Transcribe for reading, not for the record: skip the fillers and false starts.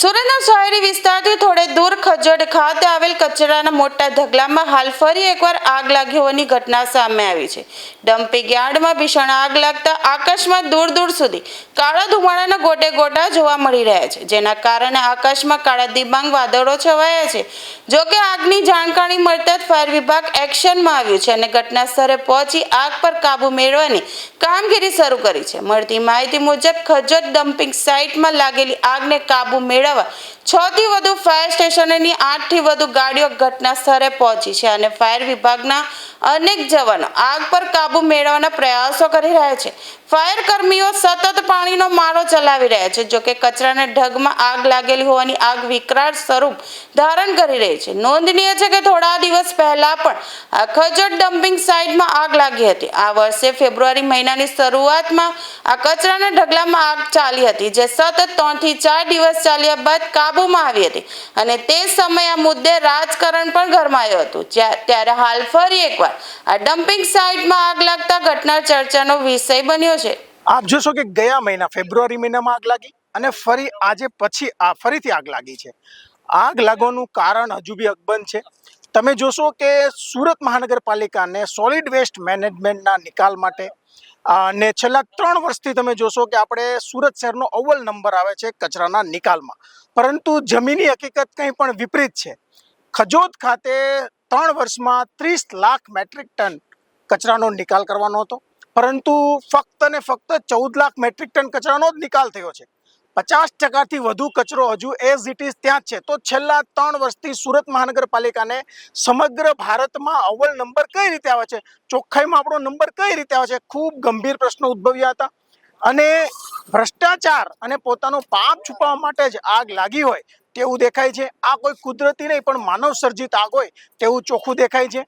સુરતના શહેરી વિસ્તારથી થોડે દૂર ખજોડ ખાતે આવેલ કચરાના મોટા ઢગલામાં હાલ ફરી એકવાર આગ લાગી હોવાની ઘટના સામે આવી છે. ડમ્પિંગ યાર્ડમાં ભીષણ આગ લાગતા આકાશમાં દૂર દૂર સુધી કાળા ધુમાડાના ગોટે ગોટા જોવા મળી રહ્યા છે, જેના કારણે આકાશમાં કાળા દિબાંગ વાદળો છવાયા છે. જોકે આગની જાણકારી મળતા જ ફાયર વિભાગ એક્શનમાં આવ્યું છે અને ઘટના સ્થળે પહોંચી આગ પર કાબુ મેળવવાની કામગીરી શરૂ કરી છે. મળતી માહિતી મુજબ ખજોદ ડમ્પિંગ સાઇટમાં લાગેલી આગને કાબુ મેળવવા 6 થી વધુ ફાયર સ્ટેશનની 8 થી વધુ ગાડીઓ ઘટના સ્થળે પહોંચી છે અને ફાયર વિભાગના અનેક જવાનો આગ પર કાબુ મેળવવાના પ્રયાસો કરી રહ્યા છે. ફાયર કર્મીઓ સતત પાણીનો મારો ચલાવી રહ્યા છે. જોકે કચરાના ઢગમાં આગ લાગેલી હોવાની આગ વિકરાળ સ્વરૂપ ધારણ કરી રહી છે. નોંધનીય છે કે થોડા દિવસ પહેલા પણ આ ખજોદ ડમ્પિંગ સાઇટમાં આગ લાગી હતી. આ વર્ષે ફેબ્રુઆરી મહિનાની શરૂઆતમાં આ કચરાના ઢગલામાં આગ ચાલી હતી, જે સતત 3 થી 4 દિવસ ચાલ્યા બાદ કાબૂમાં આવી હતી અને તે સમયે આ મુદ્દે રાજકારણ પણ ગરમાયું હતું. ત્યારે હાલ ફરી એકવાર આ ડમ્પિંગ સાઇટમાં આગ લાગતા ઘટના ચર્ચાનો વિષય બન્યો છે. આપ જોશો કે ગયા મહિના ફેબ્રુઆરી મહિનામાં આગ લાગી અને ફરી આજે પછી ફરીથી આગ લાગી છે. આગ લાગવાનું કારણ હજુ બી અકબંધ છે. તમે જોશો કે સુરત મહાનગરપાલિકાને સોલિડ વેસ્ટ મેનેજમેન્ટના નિકાલ માટે અને છેલ્લા 3 વર્ષથી તમે જોશો કે આપણે સુરત શહેરનો અવ્વલ નંબર આવે છે કચરાના નિકાલમાં, પરંતુ જમીની હકીકત કંઈ પણ વિપરીત છે. ખજોદ ખાતે 3 વર્ષમાં 30 લાખ મેટ્રિક ટન કચરાનો નિકાલ કરવાનો હતો, પરંતુ ફક્ત ને ફક્ત 14 લાખ મેટ્રિક ટન કચરાનો જ નિકાલ થયો છે. 50% વધુ કચરો હજુ એઝ ઇટ ઇઝ ત્યાં જ છે. તો છેલ્લા 3 વર્ષથી સુરત મહાનગરપાલિકાને સમગ્ર ભારતમાં અવ્વલ નંબર કઈ રીતે આવે છે, ચોખ્ખાઈમાં આપણો નંબર કઈ રીતે આવે છે, ખૂબ ગંભીર પ્રશ્નો ઉદ્ભવ્યા હતા. અને ભ્રષ્ટાચાર અને પોતાનું પાપ છુપાવવા માટે જ આગ લાગી હોય તેવું દેખાય છે. આ કોઈ કુદરતી નહીં પણ માનવ સર્જિત આગ હોય તેવું ચોખ્ખું દેખાય છે.